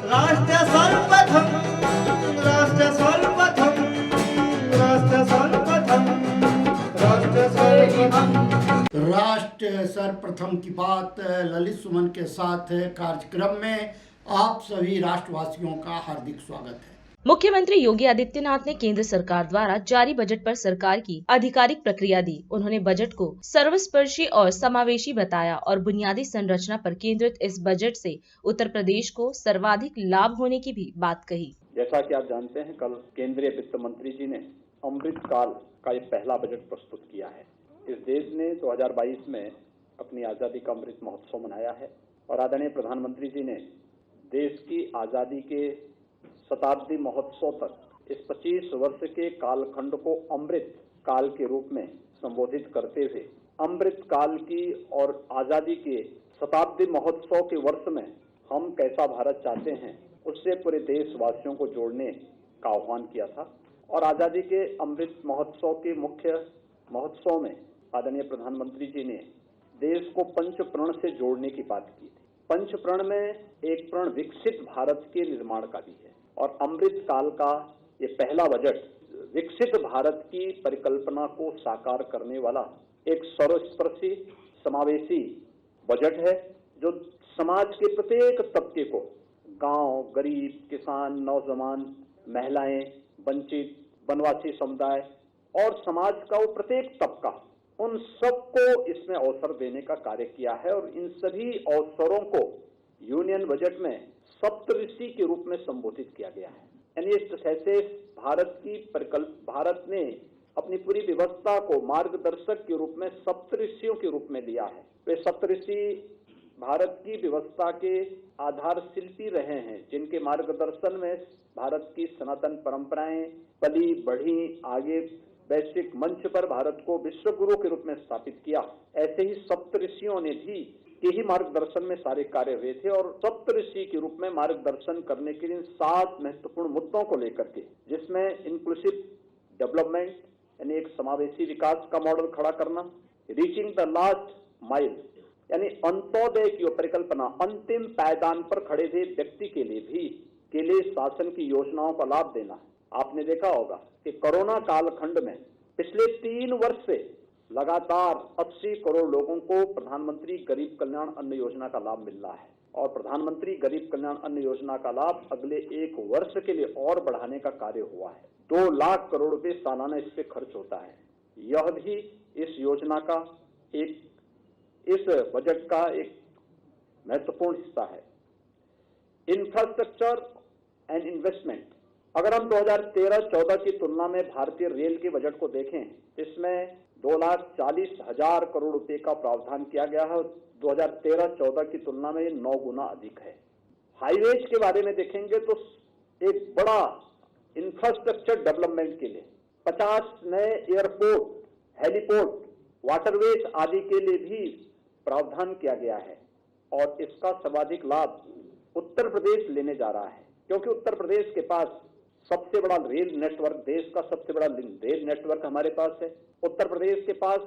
राष्ट्र सर्वप्रथम, राष्ट्र सर्वप्रथम, राष्ट्र सर्वप्रथम, राष्ट्र सर्वप्रथम। राष्ट्र सर्वप्रथम की बात ललित सुमन के साथ कार्यक्रम में आप सभी राष्ट्रवासियों का हार्दिक स्वागत है। मुख्यमंत्री योगी आदित्यनाथ ने केंद्र सरकार द्वारा जारी बजट पर सरकार की आधिकारिक प्रतिक्रिया दी। उन्होंने बजट को सर्वस्पर्शी और समावेशी बताया और बुनियादी संरचना पर केंद्रित इस बजट से उत्तर प्रदेश को सर्वाधिक लाभ होने की भी बात कही। जैसा कि आप जानते हैं, कल केंद्रीय वित्त मंत्री जी ने अमृत काल का एक पहला बजट प्रस्तुत किया है। इस देश ने 2022 में अपनी आजादी का अमृत महोत्सव मनाया है और आदरणीय प्रधानमंत्री जी ने देश की आजादी के शताब्दी महोत्सव तक इस 25 वर्ष के कालखंड को अमृत काल के रूप में संबोधित करते हुए अमृत काल की और आजादी के शताब्दी महोत्सव के वर्ष में हम कैसा भारत चाहते हैं उससे पूरे देशवासियों को जोड़ने का आह्वान किया था। और आजादी के अमृत महोत्सव के मुख्य महोत्सव में आदरणीय प्रधानमंत्री जी ने देश को पंच प्रण से जोड़ने की बात की थी। पंच प्रण में एक प्रण विकसित भारत के निर्माण का भी है और अमृत काल का ये पहला बजट विकसित भारत की परिकल्पना को साकार करने वाला एक सर्वस्पर्शी समावेशी बजट है जो समाज के प्रत्येक तबके को, गांव, गरीब, किसान, नौजवान, महिलाएं, वंचित, वनवासी समुदाय और समाज का वो प्रत्येक तबका, उन सबको इसमें अवसर देने का कार्य किया है। और इन सभी अवसरों को यूनियन बजट में सप्तऋषि के रूप में संबोधित किया गया है। यानी इस तरह से भारत ने अपनी पूरी व्यवस्था को मार्गदर्शक के रूप में सप्तऋषियों के रूप में लिया है। वे सप्तऋषि भारत की व्यवस्था के आधार शिल्पी रहे हैं, जिनके मार्गदर्शन में भारत की सनातन परंपराएं पली बढ़ी, आगे वैश्विक मंच पर भारत को विश्व गुरु के रूप में स्थापित किया। ऐसे ही सप्तऋषियों ने भी के ही मार्गदर्शन में सारे कार्य हुए थे और सप्तऋषि के रूप में मार्गदर्शन करने के लिए 7 महत्वपूर्ण मुद्दों को लेकर के, जिसमें इंक्लूसिव डेवलपमेंट यानी एक समावेशी विकास का मॉडल खड़ा करना, रीचिंग द लास्ट माइल यानी अंत्योदय की परिकल्पना, अंतिम पायदान पर खड़े हुए व्यक्ति के लिए शासन की योजनाओं का लाभ देना। आपने देखा होगा कि कोरोना कालखंड में पिछले 3 वर्ष से लगातार 80 करोड़ लोगों को प्रधानमंत्री गरीब कल्याण अन्न योजना का लाभ मिल रहा है और प्रधानमंत्री गरीब कल्याण अन्न योजना का लाभ अगले 1 वर्ष के लिए और बढ़ाने का कार्य हुआ है। 2 लाख करोड़ रुपए सालाना इस पे खर्च होता है। यह भी इस योजना का इस बजट का एक महत्वपूर्ण हिस्सा है। इंफ्रास्ट्रक्चर एंड इन्वेस्टमेंट, अगर हम 2013-14 की तुलना में भारतीय रेल के बजट को देखें, इसमें 2,40,000 करोड़ रुपए का प्रावधान किया गया है। 2013-14 की तुलना में 9 गुना अधिक है। हाईवेज के बारे में देखेंगे तो एक बड़ा इंफ्रास्ट्रक्चर डेवलपमेंट के लिए 50 नए एयरपोर्ट, हेलीपोर्ट, वाटरवेज आदि के लिए भी प्रावधान किया गया है और इसका सर्वाधिक लाभ उत्तर प्रदेश लेने जा रहा है, क्योंकि उत्तर प्रदेश के पास सबसे बड़ा रेल नेटवर्क, देश का सबसे बड़ा रेल नेटवर्क हमारे पास है। उत्तर प्रदेश के पास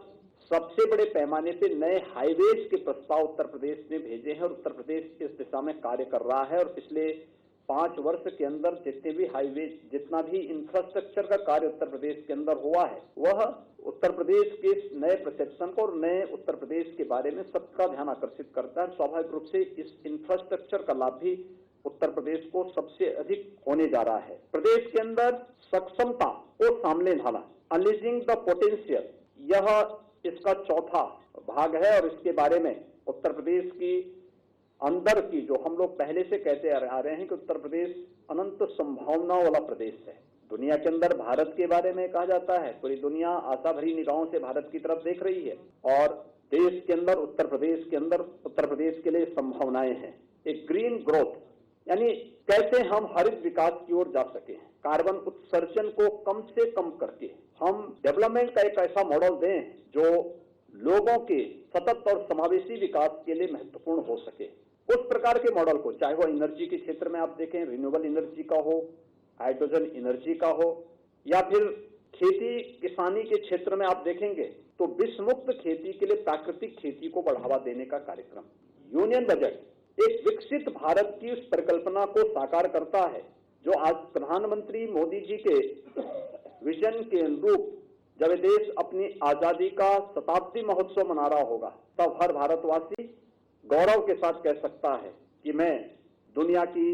सबसे बड़े पैमाने पे नए हाईवेज के प्रस्ताव उत्तर प्रदेश ने भेजे हैं और उत्तर प्रदेश इस दिशा में कार्य कर रहा है। और पिछले 5 वर्ष के अंदर जितना भी इंफ्रास्ट्रक्चर का कार्य उत्तर प्रदेश के अंदर हुआ है, वह उत्तर प्रदेश के नए परसेप्शन को और नए उत्तर प्रदेश के बारे में सबका ध्यान आकर्षित करता है। स्वाभाविक रूप से इस इंफ्रास्ट्रक्चर का लाभ भी उत्तर प्रदेश को सबसे अधिक होने जा रहा है। प्रदेश के अंदर सक्षमता को सामने ढाला, अनलीजिंग द पोटेंशियल, यह इसका चौथा भाग है और इसके बारे में उत्तर प्रदेश की अंदर की जो हम लोग पहले से कहते आ रहे हैं कि उत्तर प्रदेश अनंत संभावनाओं वाला प्रदेश है। दुनिया के अंदर भारत के बारे में कहा जाता है, पूरी दुनिया आशा भरी निगाहों से भारत की तरफ देख रही है और देश के अंदर उत्तर प्रदेश के लिए संभावनाएं हैं। एक ग्रीन ग्रोथ यानी कैसे हम हरित विकास की ओर जा सके, कार्बन उत्सर्जन को कम से कम करके हम डेवलपमेंट का एक ऐसा मॉडल दें जो लोगों के सतत और समावेशी विकास के लिए महत्वपूर्ण हो सके। उस प्रकार के मॉडल को, चाहे वो एनर्जी के क्षेत्र में आप देखें, रिन्यूएबल एनर्जी का हो, हाइड्रोजन एनर्जी का हो, या फिर खेती किसानी के क्षेत्र में आप देखेंगे तो विषमुक्त खेती के लिए प्राकृतिक खेती को बढ़ावा देने का कार्यक्रम। यूनियन बजट एक विकसित भारत की उस परिकल्पना को साकार करता है जो आज प्रधानमंत्री मोदी जी के विजन के अनुरूप जब ये देश अपनी आजादी का शताब्दी महोत्सव मना रहा होगा, तब हर भारतवासी गौरव के साथ कह सकता है कि मैं दुनिया की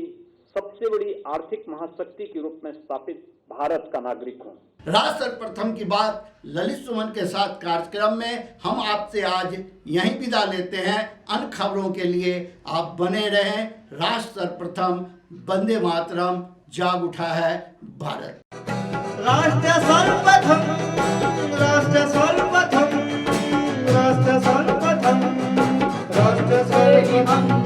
सबसे बड़ी आर्थिक महाशक्ति के रूप में स्थापित भारत का नागरिक हूं। राष्ट्र सर्वप्रथम की बात ललित सुमन के साथ कार्यक्रम में हम आपसे आज यहीं विदा लेते हैं। अन्य खबरों के लिए आप बने रहें। राष्ट्र सर्वप्रथम, वंदे मातरम, जाग उठा है भारत। राष्ट्र सर्वप्रथम, राष्ट्र सर्वप्रथम, राष्ट्र सर्वप्रथम, राष्ट्र सर्वप्रथम।